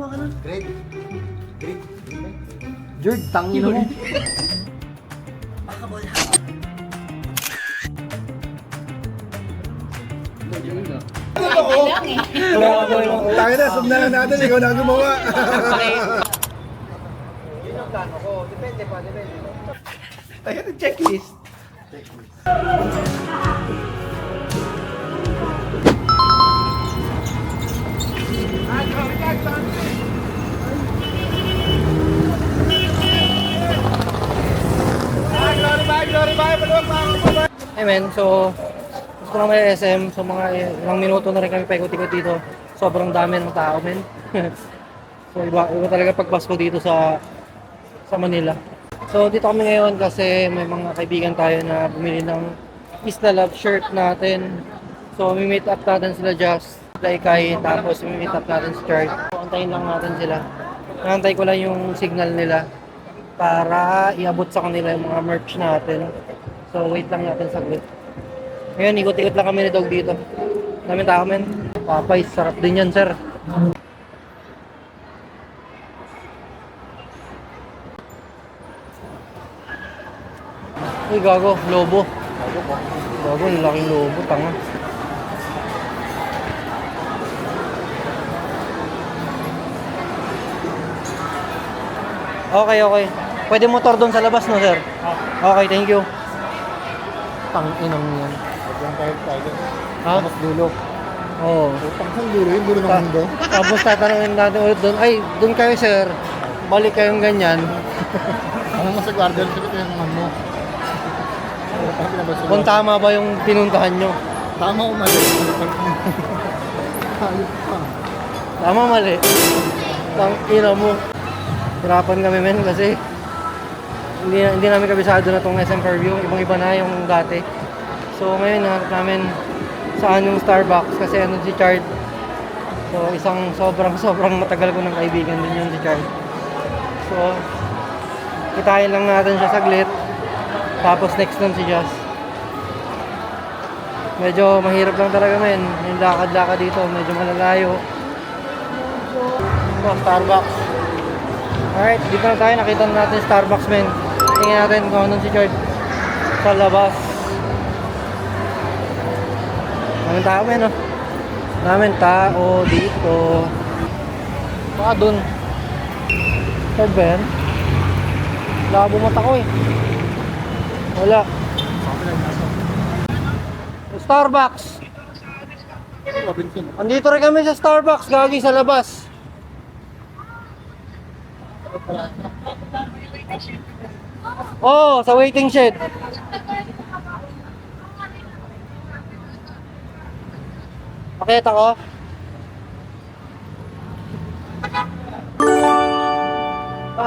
gumawa ka na? Greg. Jord, tangin mo. Baka ball ha. Tangin na, sub na lang natin. Ikaw na gumawa. Yun ang plano ko. Depende. Tayo ng checklist. Hey men, so gusto lang may SM, so mga ilang minuto na rin kami paikot-ikot dito. Sobrang dami ng tao men. So iba talaga pag Pasko dito sa Manila. So dito kami ngayon kasi may mga kaibigan tayo na bumili ng Isla Love shirt natin. So mi-meet up natin sila Just, Laikay, tapos mi-meet up natin si Chard. So antayin lang natin sila. Nantay ko lang yung signal nila para iabot sa kanila yung mga merch natin. So wait lang natin saglit. Ngayon ikot-ikot lang kami ni Dog dito. Daming tao men. Papay, sarap din yan sir. Uy gago, lobo. Gago, yung laking lobo, tanga. Okay. Pwede motor doon sa labas no sir? Okay, thank you. Tang-inang yan. Ha? Mas dulo. Oo. Pang dulo, yung dulo ng mundo. Tapos tatanungin natin ulit doon, ay, doon kayo sir, balik kayong ganyan. Ano mo sa guardian, sige ito yung naman mo. Kung tama ba yung pinuntahan nyo? Tama o mali? Ayos pa. Tama, mali. Tang-ina mo. Hirapan kami men kasi hindi namin kabisado na tong SM Fairview. Ibang-iba na yung dati. So ngayon hanap namin saan yung Starbucks kasi ano si Chard. So isang sobrang matagal ko ng kaibigan din yun si Chard. So kitain lang natin siya saglit. Tapos next nun si Jazz. Medyo mahirap lang talaga men. Yung lakad-lakad dito medyo malalayo. So Starbucks. Alright, dito na tayo. Nakita na natin Starbucks men. Tingnan natin kung anong si Chard sa labas. Daming tao men oh. Daming tao dito. Baka dun. Chard ba yan? Labo mata ko eh. Wala. Starbucks. Andito rin kami sa Starbucks. Gagi sa labas. Oh, sa waiting shed. Pakita ko.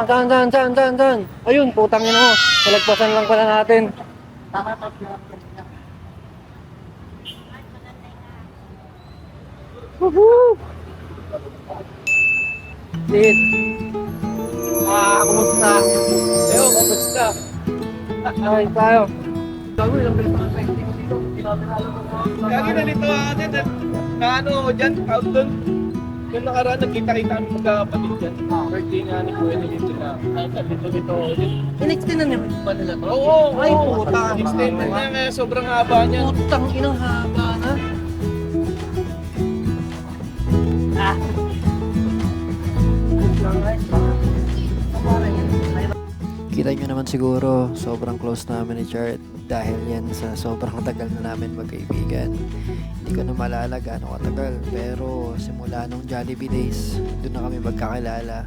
Saan. Ayun, putang ina mo. Nalagpasan lang pala natin. Woohoo! Lit. Kumusta? Eyo, kumusta? Ay, tayo. Gago, ilang bilis ang effective dito. Hindi namin alam kung mga... Kaya ginalito natin na ano dyan, out doon. Yung nakaraan, nagkita-kita kami magkakapatid dyan. Birthday nga ni Kuya dito na. Ay, dito. In-extend na niya ba nila to? Oo, Ay, puta. extended na nga, sobrang haba niya. Putang inang haba na. Kita nyo naman siguro, sobrang close namin ni Chard dahil yan sa sobrang tagal na namin magkaibigan. Hindi ko na malala gaano katagal, pero simula nung Jollibee days, doon na kami magkakilala.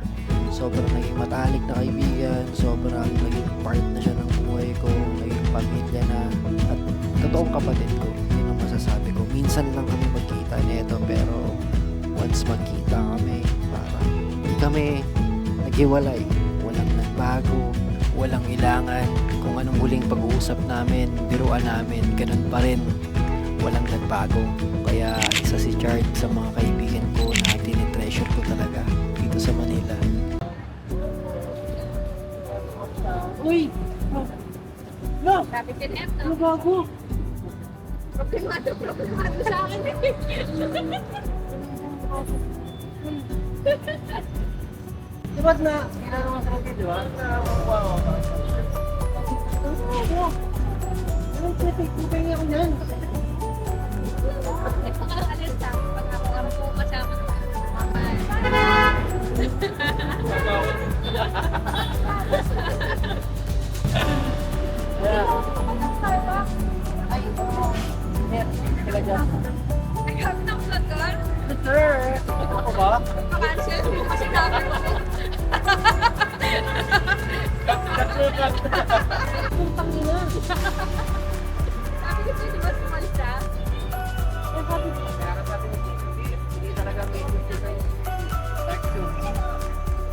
Sobrang naging matalik na kaibigan, sobrang naging part na siya ng buhay ko, naging pamilya na, at totoong kapatid ko. Yun ang masasabi ko. Minsan lang kami magkita nito, pero once magkita kami, parang hindi kami naghiwalay. Walang nagbago, walang ilangan. Kung anong huling pag-uusap namin, biruan namin, ganun pa rin. Walang nagbago. Kaya isa si Chard sa mga kaibigan ko na tinitreasure ko talaga dito sa Manila. Uy! No! Ano bago? Problemado sa akin. Di ba't na, kailangan naman sa mga di ba? Anong pinipigpipin niya ko niyan? Nagpakaalis lang. Pag ako ang po kasama. Sila dyan. Nagkakit ng vlogger. Sir! Ako ba? Pakansel mo kasi sabi ko. Puntang ina! Sabi ko di ba sumalis siya? Eh, sabi ko. Kaya ka sabi mo, hindi talaga may YouTube kayo.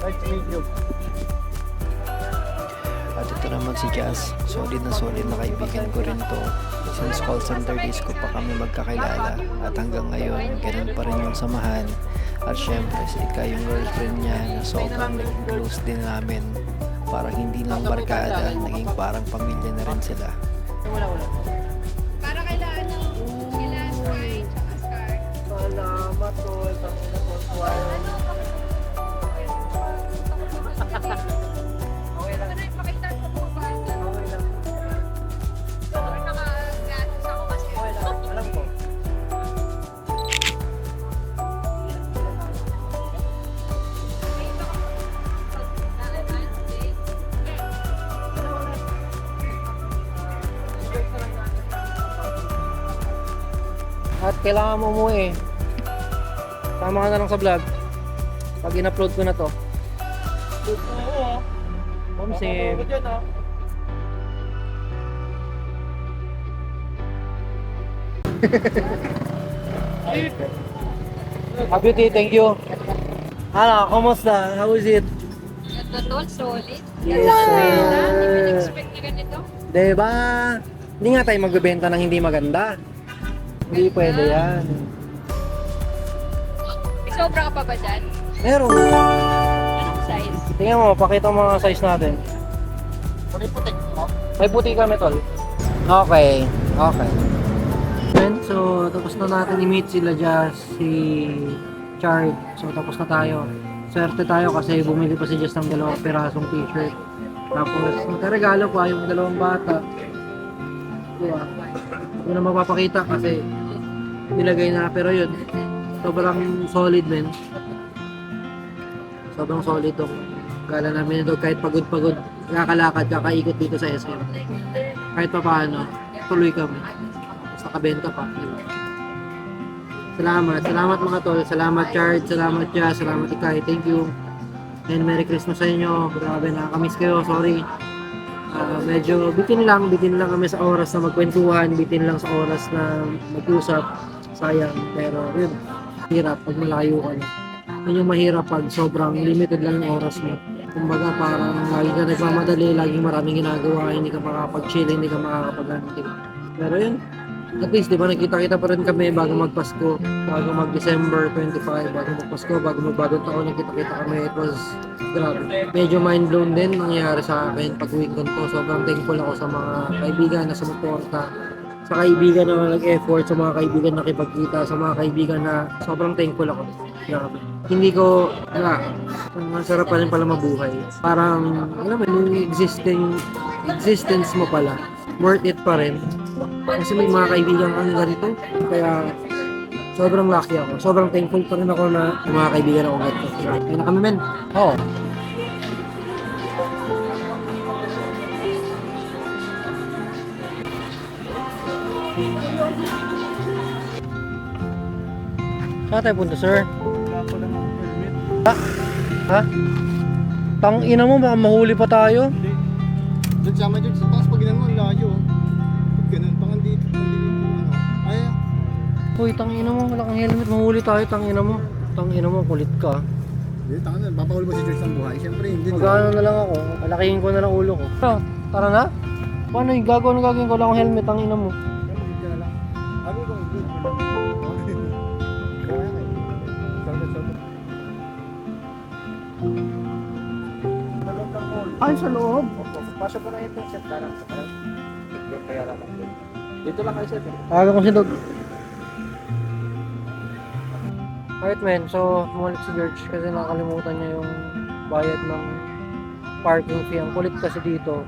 Like YouTube. At ito naman si Jazz, solid na kaibigan ko rin to. Since call center days ko pa kami magkakilala at hanggang ngayon, ganun pa rin yung samahan. At syempre si Ika yung girlfriend niya na sobrang naging close din namin. Parang hindi lang barkada, naging parang pamilya na rin sila. Wala. Para kailangan ng sila, Sky, tsaka Scar. Salamat, tol. Tapos na po. Ano? Okay lang. Ano ipakita sa mga bata? Okay lang. Sobrang nakagastos ako kasi. Okay lang. Alam ko. At kailangan mo umuwi. Tama ka na lang sa vlog. Pag in-upload ko na to. Oo. Homsim. Ako dyan ah. Beauty, thank you. Ano, kumusta? How is it? Ganda tol, solid. Yes, Ganda, sir. Hindi ko expect na ganito. Diba? Hindi nga tayo magbebenta ng hindi maganda. Hindi pwede yan. May sobra ka pa ba dyan? Meron. Anong size? Tingnan mo, pakita mo mga size natin. Ano yung putik mo? May puti kami, tol. Okay. So, tapos na natin i-meet sila Jazz, si Chard. So, tapos na tayo. Swerte tayo kasi bumili pa si Jazz ng 2 pirasong t-shirt. Tapos, nagkaregalo pa yung 2 bata. Diba? Hindi na mapapakita kasi nilagay na. Pero yun, sobrang solid, men. Sobrang solid tong gala namin ito. Kahit pagod-pagod, kakalakad, kakaikot dito sa SM. Kahit pa paano, tuloy kami. Sa kabenta pa. Diba? Salamat mga tol. Salamat Chard, salamat Jazz, salamat Ikay. Thank you. And Merry Christmas sa inyo. Grabe, nakakamiss kayo. Sorry. Medyo bitin lang kami sa oras na magkwentuhan, bitin lang sa oras na mag-usap. Sayang. Pero yun, hirap pag malayo ka na. Yun yung mahirap pag sobrang limited lang yung oras mo. Kumbaga parang lagi ka nagmamadali, laging maraming ginagawa, hindi ka makakapag-chill, hindi ka makakapag-antik. Pero yun, at least, di ba, nakita-kita pa rin kami bago magpasko, bago mag-December 25, bago magpasko, bago magbagong taon, nakita-kita kami. It was grabe. Medyo mind-blown din nangyayari sa akin pag weekend ko. Sobrang thankful ako sa mga kaibigan na sumuporta, sa kaibigan na nag-effort, sa mga kaibigan na nakipagkita, sa mga kaibigan na sobrang thankful ako. Grabe. Hindi ko, masarap pa rin pala mabuhay. Parang, alam mo, yung existence mo pala, worth it pa rin. Kasi may mga kaibigan kang ganito. Kaya sobrang lucky ako. Sobrang thankful pa rin ako na may mga kaibigan ako ganito. Kaya na kami, men. Oo. Saan tayo punta, sir? Ha? Tang ina mo, baka mahuli pa tayo. Doon sama dyan sa taas pag ginano, ang layo. Pag ganun, pang andito, ano. Ay, Uy, tangina mo, wala kang helmet, mahuli tayo, tangina mo. Tangina mo, kulit ka. hindi, tangan na, papahuli mo si George ng buhay. Siyempre, hindi. Magkano na lang ako, alakihin ko na lang ulo ko. Tara na? Paano yung gagawin ko, wala akong helmet, tangina mo. Ako ko, good. Kaya kayo. Ay, sa loob. Pasok ko na ito, set na lang. Kaya lang. Dito lang kayo, set. Tawagan ko si Dog. Alright men, so bumalik si George kasi nakakalimutan niya yung bayad ng parking fee. Ang kulit kasi dito,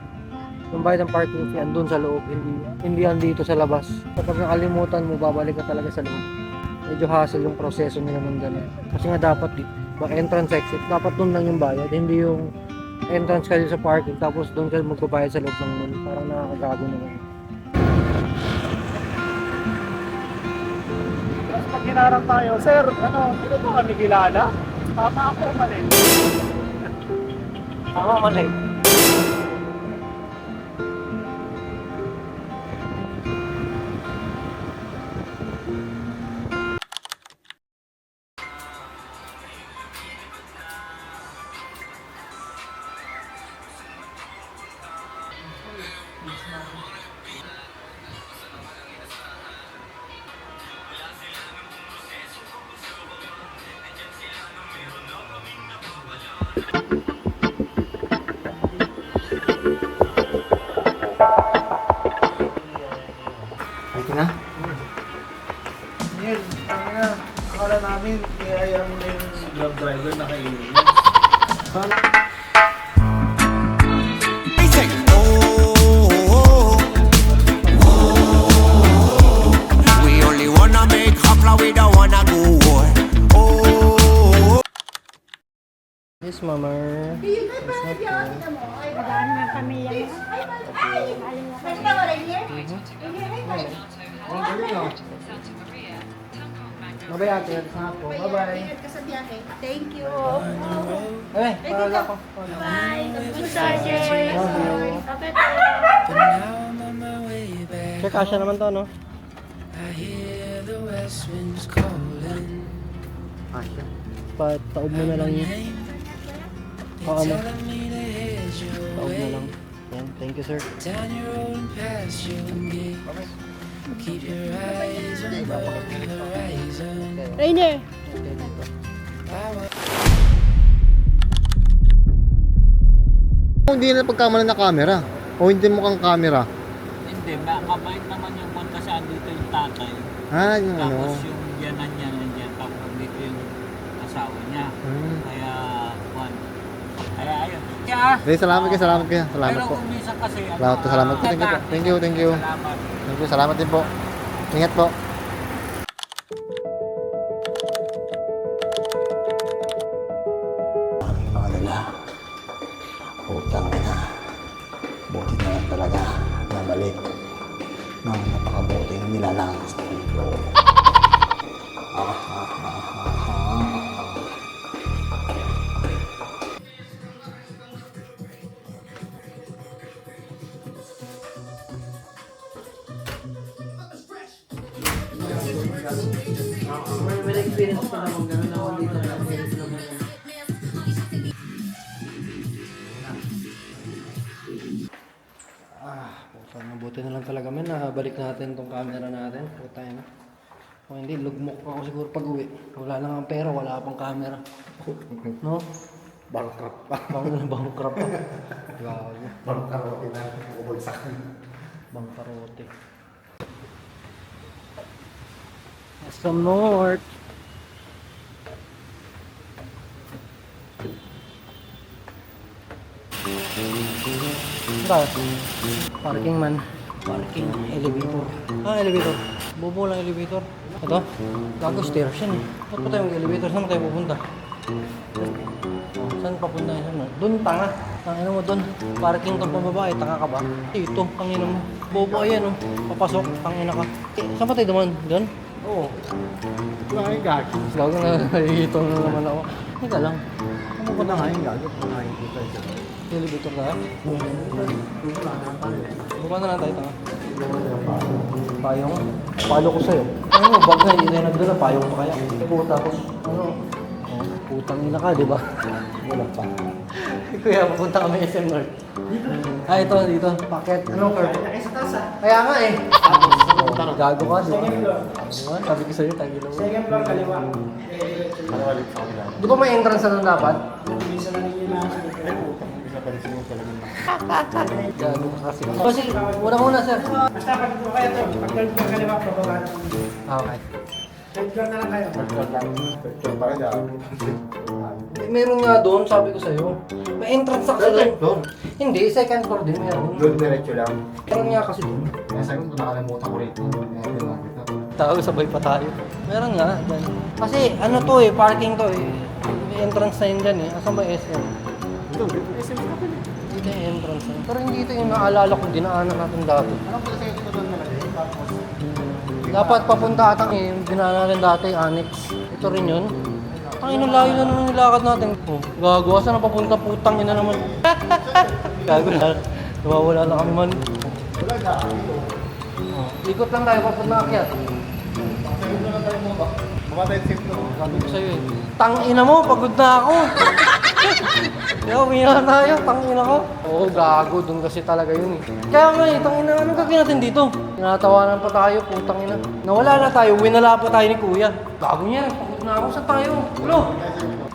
yung bayad ng parking fee andun sa loob, hindi andito sa labas. Kapag nakalimutan mo, babalik ka talaga sa loob. Medyo hassle yung proseso nila ng ganun. Kasi nga dapat entrance exit, dapat dun lang yung bayad, hindi yung entrance ka sa parking tapos doon ka magbabayad sa loob ng mall. Parang nakakagago naman. Tapos pag hinarap tayo, sir, hindi ba kami kilala? Tama ako, mali. Tama, mali. Ay, na. Yan, akala namin, kaya mo na yung grab driver na kainin. We only wanna make hopla, we don't wanna go war. Oh. Yes, mama. Bye-bye ate, sa ako. Bye-bye. Thank you. Eh, para ako. Bye. Massager. Check Asha naman to, no? Asya. Taob mo na lang yun. Oo mo. Taob na lang. Yan, thank you sir. Rainer. Okay, dito. Hindi na pagkamala na camera. O hindi mo kang camera. Hindi, makabait naman yung punta sa dito yung tatay. Ah, yung ano. Tapos yung biyanan niya nandiyan, tapos dito yung asawa niya. Kaya, one. Kaya ayun. Kaya, Hey, salamat kayo. Salamat pero po. kung minsan kasi, Salamat po. Thank you. Salamat. Thank you. Salamat din po. Ingat po. Makalala. Utang na. Buti na lang talaga. Nabalik. Nang napakabuting nilalang sa libro. May experience pa naman gano'n ako dito. Putang mabuti na lang talaga men, balik natin tong camera natin. Putang na. Kung hindi, lugmok ako siguro pag uwi. Wala lang ang pera, wala pang camera. No? Bankrupt pa. Bankrupt pa. Gago. Bankrupt na. Bubulsak. Bangkarote. Sa north. Ba? Parking man. Parking. Elevator. Elevator. Bobo lang elevator. Ito? Gago stairs yan eh. Ba't pa tayo mag-elevator? Saan tayo pupunta? Saan papunta yun? Doon, tanga. Tangina mo doon. Parking doon pababa. Tanga ka ba? Ito, tangina mo. Bobo, ayan oh. Papasok, tangina ka. Saan pa tayo duman? Doon? Oo. Nakikaki. Gago na, nalilito na naman ako. Teka lang. Ano ba na nga yung gago? Nakikita siya. Elevator na? Buka na lang tayo, tanga. Payong? Palo ko sa'yo. Ano mo, bag na, hindi na nagdala. Payong pa kaya. Puta, tapos, ano? Oh, putang ina ka, di ba? Wala pa. Kuya, pupunta kami SM North. Ito, dito. Paket. Ano, curve? Kaya nga eh. Gago ka, di ba? Sabi ko sa'yo, tagilo mo. Second floor, kaliwa. Di ba may entrance na nun dapat? Gago ka kasi. Kasi, muna sir. Basta pag kayo to, pag kaliwa, pababa. Okay. Picture pa rin ah. Meron nga doon, sabi ko sa'yo. May entrance sa doon. Hindi, second floor din meron. Doon diretso lang. Meron nga kasi doon. Kaya sabi ko, nakalimutan ko rito. Tao, sabay pa tayo. Meron nga, dyan. Kasi ano to eh, parking to eh. May entrance na yun dyan eh. Asan ba SM? Ito, SM ka pala. Dito yung entrance na. Pero hindi ito yung naalala kong dinaanan natin dati. Ano pala sa ito doon naman eh? Tapos, Dapat papunta atang eh, yung dinaanan natin dati, Annex. Ito rin yun. Ang inalayo na naman nilakad natin. Oh, gago, saan na papunta? Putang ina naman. Gago na. Nawawala na kami man. wala na. Dito. Oh, ikot lang tayo papunta akyat. Sa'yo na lang tayo mo ba? Baka tayo safe to. Sabi ko sa'yo eh. Tang ina mo, pagod na ako. Kaya umiyak na tayo, tang ina ko. Oo, gago, dun kasi talaga yun eh. Kaya nga eh, tang ina, anong gagawin natin dito? Tinatawanan pa tayo, putang ina. Nawala na tayo, winala pa tayo ni kuya. Gago niya, pagod na ako, saan tayo? Ulo!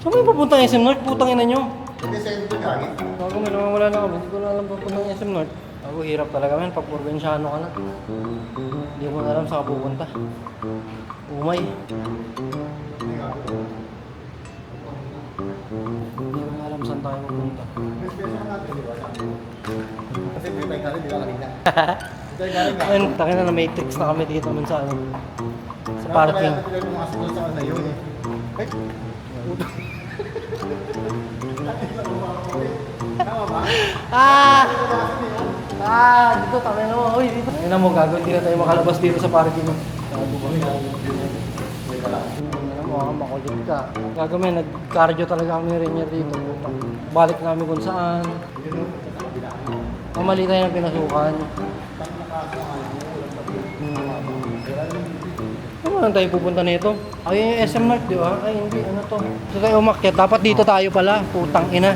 Saan may papuntang SM North? Putang ina nyo. Hindi sa ito gagit. Gago, may nawawala na kami. Hindi ko na alam papuntang SM North. Gago, hirap talaga men, pag probinsyano ka na. Hindi mo na alam saan ka pupunta. Umay. Hindi mo na alam saan tayo pupunta. Kasi may tayo galing, di ba kanina? Tayo galing nga. Ayun, takin na matrix na kami dito man sa ano. Sa parking. Kaya tayo pumasok doon sa ano yun eh. Ay! Tama ba? Dito, takin na mo. Uy, dito. Takin na mo, gago. Hindi na tayo makalabas dito sa parking. Gago ba? Makulit ka. Gagawin, nag-cardio talaga kami rin niya dito. Balik namin kung saan. Mamali tayo ng pinasukan. Ano lang tayo pupunta nito? Ay, yung SM North, di ba? Ay, hindi. Ano to? Ito tayo umakyat. Dapat dito tayo pala. Putang ina.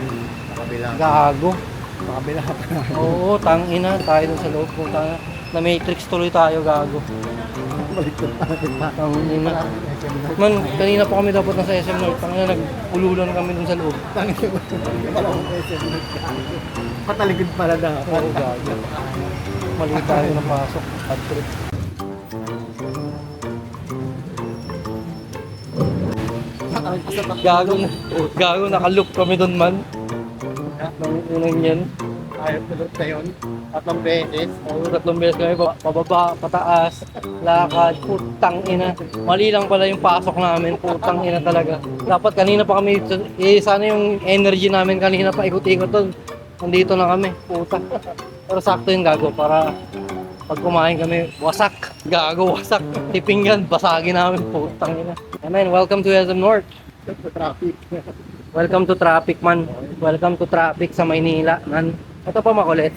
Gago. Pakabila ka pa. Oo, tang ina. Tayo dun sa loob. Putang ina. Na Matrix tuloy tayo, gago. Baliktad pa natin pa. Tang ina. Man, kanina pa kami dapat nasa SM North. Tang ina, nag-ululan kami dun sa loob. Tangin mo. Wala akong SM. Patalikod pala na. Oo, gago. Mali tayo na pasok. Bad trip. Gago, nakaloop kami dun man. Nang unang yan. Ayaw tulot na yun. 3 beses. Oo, 3 beses kami, pababa, pataas, lakad, putang ina. Mali lang pala yung pasok namin, putang ina talaga. Dapat kanina pa kami, sana yung energy namin kanina pa ikot-ikot doon. Nandito na kami, puta. Pero sakto yung gago para pag kumain kami, wasak. Gago, wasak. Tipinggan, basagin namin, putang ina. Amen, welcome to SM North. Traffic. Welcome to traffic, man. Welcome to traffic sa Maynila, man. Ito pa makulit.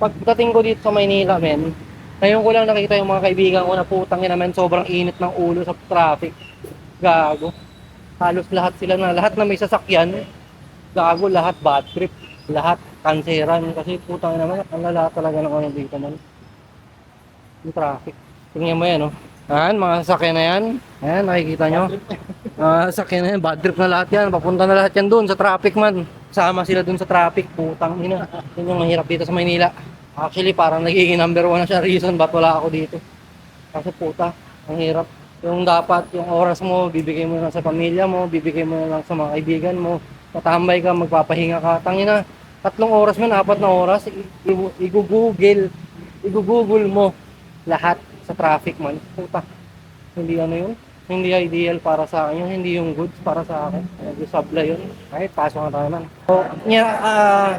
Pagdating ko dito sa Maynila, men, ngayon ko lang nakita yung mga kaibigan ko na putang ina, men, sobrang init ng ulo sa traffic. Gago. Halos lahat sila na, lahat na may sasakyan, gago, lahat bad trip, lahat kanseran. Kasi putang ina, man, ang lala talaga ng ano dito, man. Yung traffic. Tingnan mo yan, oh. Ayan, mga sasakyan na yan. Ayan, nakikita nyo. Sasakyan na yan, bad trip na lahat yan. Papunta na lahat yan doon sa traffic, man. Sama sila doon sa traffic, putang ina. Yun yung mahirap dito sa Maynila. Actually, parang nagiging number 1 na siya reason ba't wala ako dito. Kasi puta, ang hirap. Yung dapat, yung oras mo, bibigay mo lang sa pamilya mo, bibigay mo lang sa mga kaibigan mo. Tatambay ka, magpapahinga ka. Tangina, 3 oras man, 4 na oras, i-google mo lahat sa traffic, man. Puta, hindi ano yun. Hindi ideal para sa akin yun, hindi yung goods para sa akin. Nag-supply yun. Kahit pasok na tayo, man.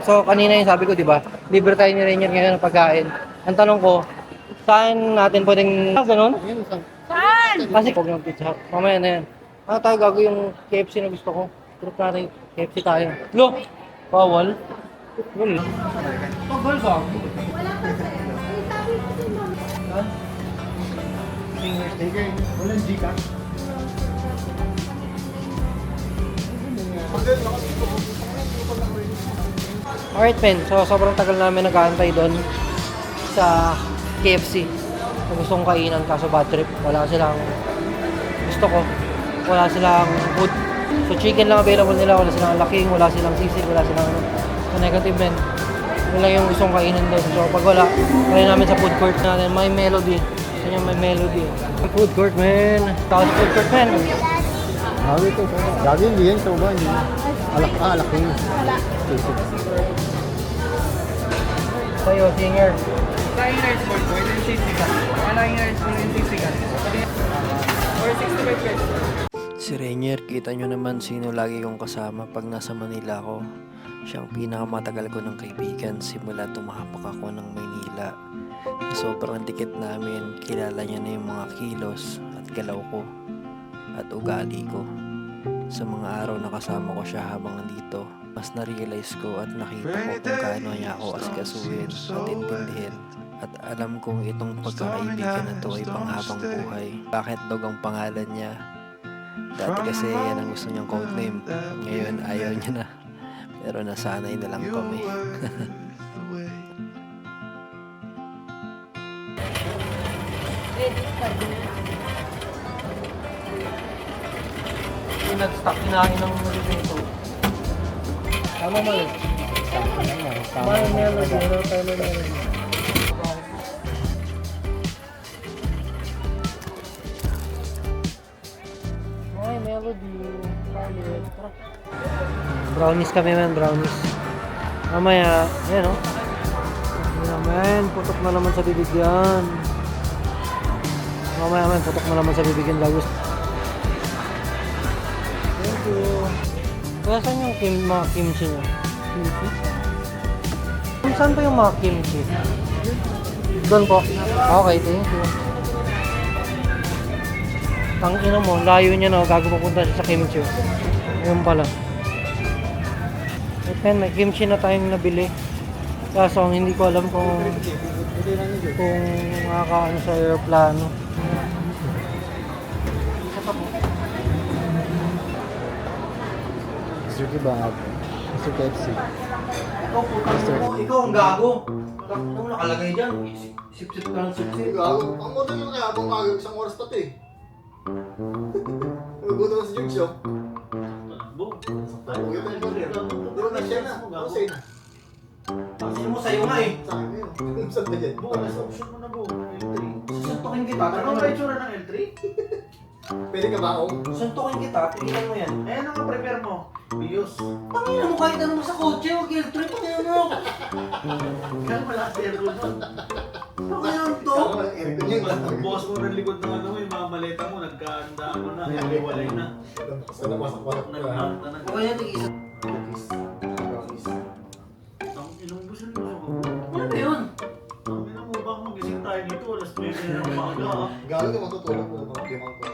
So, kanina yung sabi ko, di ba? Libre tayo ni Rainier ngayon ng pagkain. Ang tanong ko, saan natin pwedeng ganun? Saan? Kasi huwag ng Pizza Hut. Mamaya na yan. Ano tayo gago yung KFC na gusto ko? Trip natin KFC tayo. Lo! Bawal? Yun. Bawal ba? Walang Gcash. Alright, men. So, sobrang tagal namin nag-aantay doon sa KFC. Kung gusto kong kainan, kaso bad trip. Wala silang gusto ko. Wala silang food. So, chicken lang available nila. Wala silang laking, wala silang sisig, wala silang ano. So, negative, men. Yun lang yung gusto kong kainan doon. So, pag wala, kaya namin sa food court natin, may Melody. Gusto niya may melody. Food court, man. Tawag food court, man. Grabe ito. Grabe hindi yan. Soba. Hindi. Alaking. Sa'yo, singer. Flying rice board ko, yung sisigan. Flying rice board yung sisigan. Or 65 pesos. Si Rainier, kita nyo naman sino lagi kong kasama pag nasa Manila ako. Siyang pinakamatagal ko ng kaibigan simula tumahapak ako ng Maynila. Sa sobrang dikit namin, kilala niya na yung mga kilos at galaw ko at ugali ko. Sa mga araw na kasama ko siya habang nandito, mas na-realize ko at nakita ko kung gaano niya ako asikasuhin at intindihin. At alam kong itong pagkakaibigan na to ay panghabang buhay. Bakit Dog ang pangalan niya? Dati kasi yan ang gusto niyang codename. Ngayon ayaw niya na. Pero nasanay na lang kami. Yung nag-stock kinain ng melody ito. Tama mali. May melody. Ano tayo may melody? May melody. Brownies kami, man. Brownies. Mamaya, ayan o. Ayan, man. Putok na naman sa bibig yan. Mamaya, man. Putok na naman sa bibig yan. Lagos. Thank you. Kaya saan yung mga kimchi niya? Kimchi? Saan pa yung mga kimchi? Doon po. Okay, thank you. Ang ina mo, layo niya na. Gago papunta siya sa kimchi. Ayun pala. Pen, may kimchi na tayong nabili. Kaso hindi ko alam kung makakaano sa aeroplano. Isa pa po. Mr. Kebab. Mr. KFC. Ikaw ang gago. Ano nakalagay dyan? Sip-sip ka ng sip-sip. Gago. Ang motor nyo kaya habang magag isang oras pa ito eh. Nagugutom na si Jugs yun. Doon na siya na. Kasi na. Kasi mo sa'yo nga eh. Sa akin na yun. Saan ba yan? Option mo na po. L3. Suntukin kita. Ano ba itsura ng L3? Pwede ka ba ako? Suntukin kita. Tigilan mo yan. Eh, ano nga prepare mo? Bios. Pangina mo kahit ano mo sa kotse. Huwag guilt-trip. Pangina mo. Kaya wala sa aircon nun. Pangina mo to. Aircon yun. Bukas mo ng likod ng ano mo, yung mga maleta mo, nagkahanda mo na, hiwalay na. Sa nawasak-wasak na. Nagkahanda na. Okay na, tigisa. Ang inong gusto nyo sa Ano ba yun? Ang inong mo bang magising tayo dito, alas 9 na ng umaga ha? Gago ka matutulog ko mga limang ko.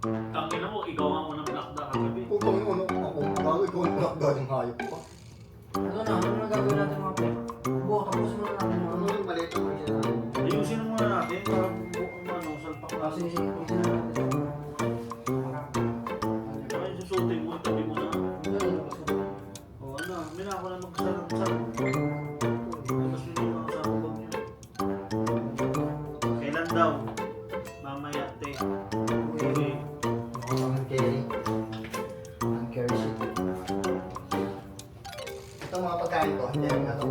Ang ina mo, ikaw ang unang lakda kagabi. Kung kami uno ako, gago ikaw ang lockdown yung hayop pa. Ano na gagawin natin mga pre? Buo, tapos mo na natin mga Ano yung maleta mo siya? Ayusin mo muna natin para ano, salpak na. Sige, sige. Tignan natin. Ikaw yung susutin mo, tabi mo na. O ano, mina ako na magsarap-sarap. Tapos yun yung mga sarap niya. Kailan daw? Mamaya, te. Okay. Ang carry. Ang carry shit. Ito mga pagkain ko. Hindi ang ano.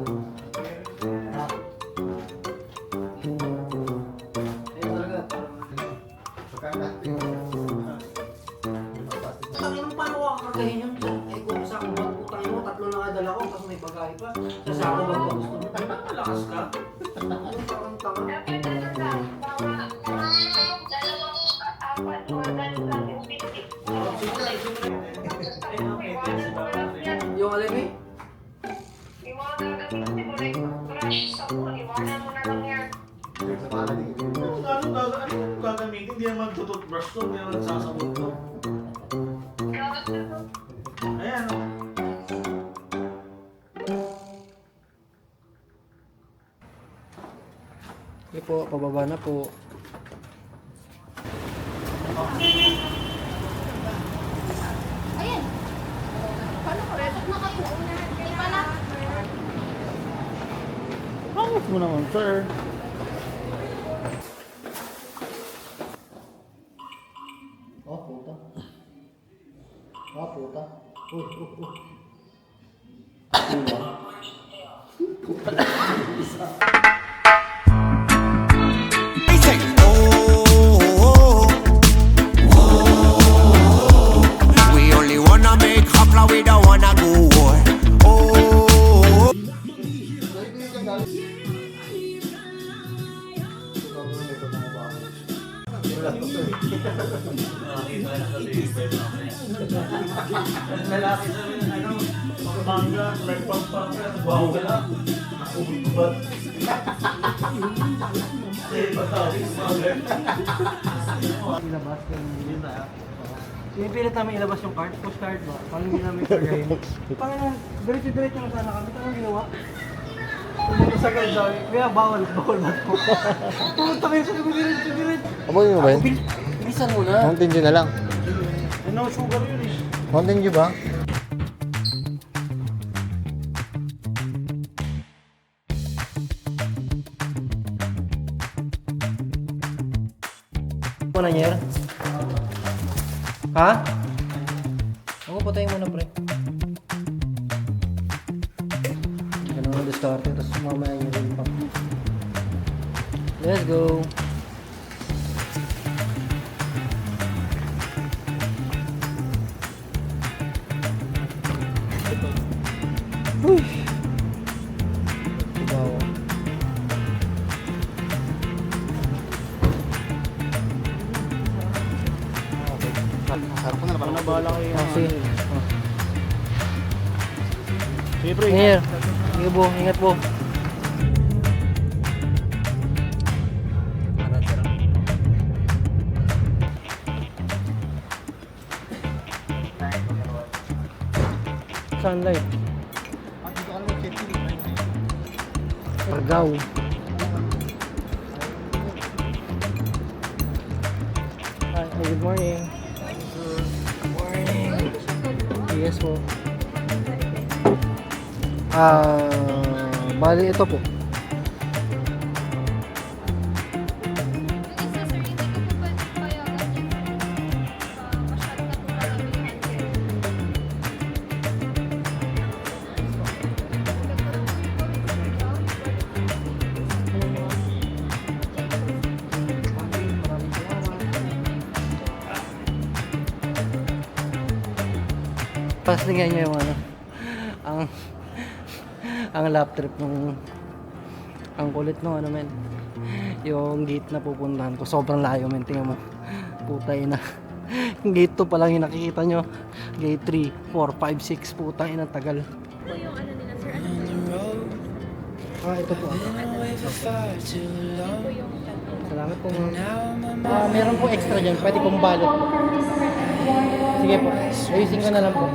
Ayun talaga. Pagkain natin. Tangin mo, paano ko kakagahin yun? Eh, kung sa akin, utangin mo, 3 na kadala ko, tapos may bagay pa. Sa sako ba ito? Gusto mo? Malakas ka? Ano parang tanga? Dapat ano lang, dalawang apat, mga ganun lang yung biscuit. Yung alam eh? Yung mga gagamitin mo na yung brush, sabon, iwanan mo na lang yan. Sa pala din. Ano gagamitin? Hindi naman tututbrush to, hindi naman nagsasabot to. Ayan o. Okay po, pababa na po. Ayan. Paano ko rin? Na kayo naunahan. Kaya pala. Pangit mo naman, sir. Oh, puta. Ah, puta. Uy, uy, uy. Puta. wanna go war. Oh. Ilabas yung pinipilit namin ilabas yung card, push card ba? Paano hindi namin kagayin? Parang diretso-diretso na sana kami. Anong ginawa? Pumunta sa card sabi, kaya bawal ba ito? Pumunta kayo sa diretso-diretso. Amoy mo ba yun? Bilisan mo na. Mountain Dew na lang. No sugar yun eh. Mountain Dew ba? Mo na niya? Ha? Ako, patayin mo na pre. Ganun ang diskarte, tapos mamaya nyo rin pa. Let's go! Uy! Dibaw. Harap ko na parang nabahala kayo. Sige. Sige pre. Here. Sige po, ingat po. Sunlight. Dito ka lang mag-check-in. Argao. Hi, good morning. Good morning. Yes po. Bali ito po. Paslingan niyo yung ano, ang lap trip nung ang kulit nung ano men, yung gate na pupuntahan ko sobrang layo men, tingnan mo, putay na. Yung gate 2 pa lang yung nakikita nyo, gate 3, 4, 5, 6, putay na tagal. Ito po. Salamat po. Meron po extra dyan, pwede kong balot. Sige po, ayusin ko na lang po.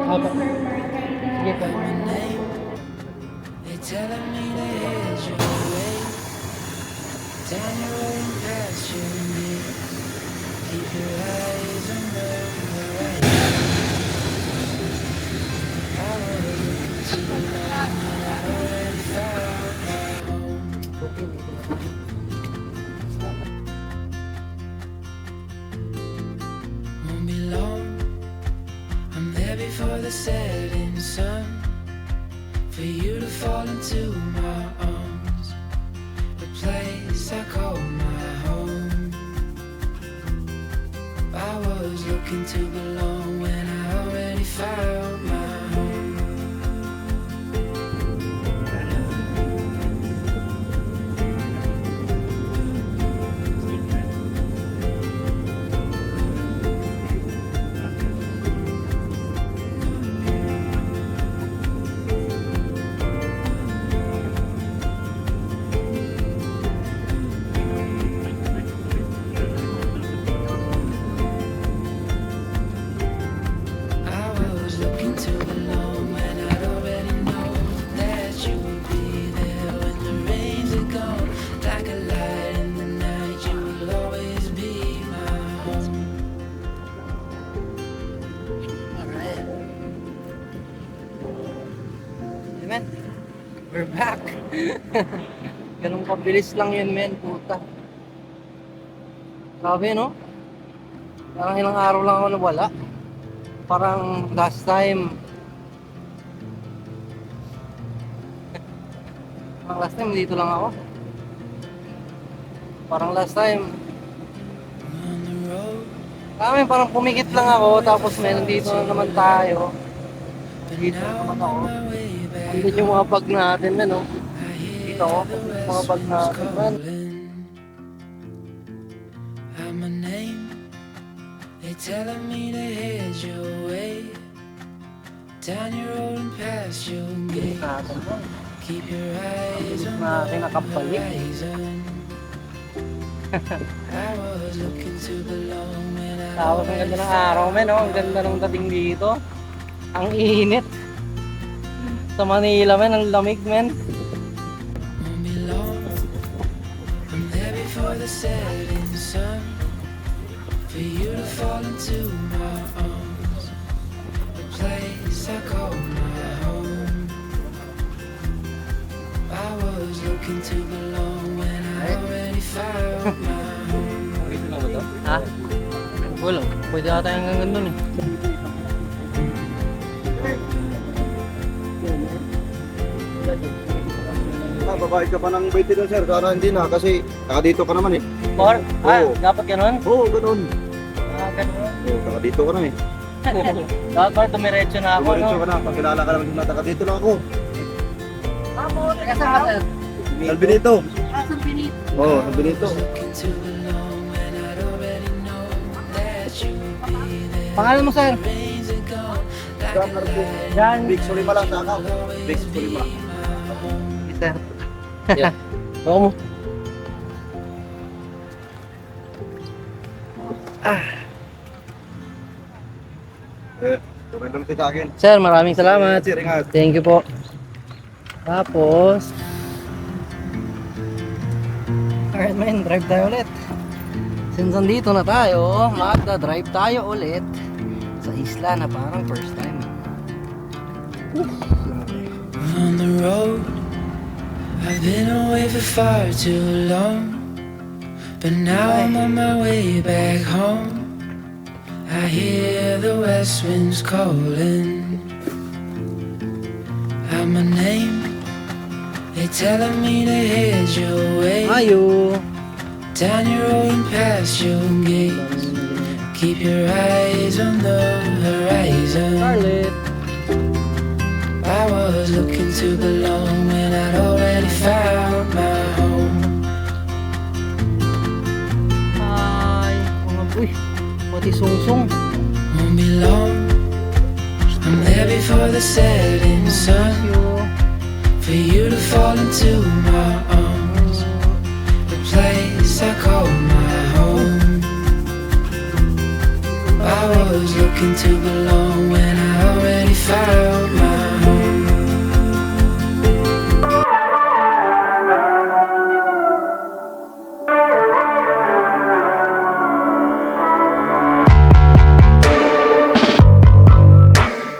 Apa. Sige po. Won't be long. I'm there before the setting sun. For you to fall into my arms. A place I call my home. I was looking to belong when I already found my home. I was looking to belong when I'd already know that you would be there when the rains are gone. Like a light in the night, you will always be my home. Men, we're back. Ganun kabilis lang yun men, puta. Grabe no? Parang ilang araw lang ako nawala. Parang last time. Parang last time dito lang ako. Parang last time. Parang pumikit lang ako tapos meron dito na naman tayo. Dito naman ako. my way back. Andun yung mga bag natin, man, oh. I hear Dito ako, the mga west bag winds natin, man. calling. I'm my name. They telling me to head your way. Down your road and past your gate. Natin, man. Keep your eyes on Natin the nakabalik. horizon. I was looking to belong when I Tapos ang ganda ng araw, men, oh. Ang ganda ng dating dito. Ang init. Sa Manila, men, ang lamig, men. won't be long. I'm there before the setting sun. For you to fall into my arms. A place I call my home. I was looking to belong when I already found my home. Ha? Wala. Pwede ata yung hanggang dun, eh. Babayad ka pa ng 20 doon sir, para hindi na kasi dito ka naman eh. Or? Ah, Oo. dapat ganun? Oo, ganun. Ah, ganun. Oo, dito ka na eh. Dapat ba dumiretso na ako, no? Dumiretso ka na, pagkilala ka naman na dito lang ako. Teka, saan ka, sir? Salvinito. Ah, San Benito. Oo, Salvinito. Looking to belong when I'd already know that you would be there. Pangalan mo, sir? Rains are gone like a light. Jan. Big sorry pa lang sa account. Big sorry pa. Sir. Oo mo. Tuloy lang sa akin. Sir, maraming salamat. Sir, ingat. Thank you po. Tapos, alright man, drive tayo ulit. Since nandito na tayo, magda-drive tayo ulit sa isla na parang first time. On the road, I've been away for far too long. But now I'm on my way back home. I hear the west winds calling out my name. They telling me to head your way. Ayo! Down your road and past your gates. Keep your eyes on the horizon. Charlotte! I was looking to belong when I'd already found my home. Hi! Mga uy! Pati sungsung! Won't be long. I'm there before the setting sun. For you to fall into my arms. The place I call my home. I was looking to belong when I already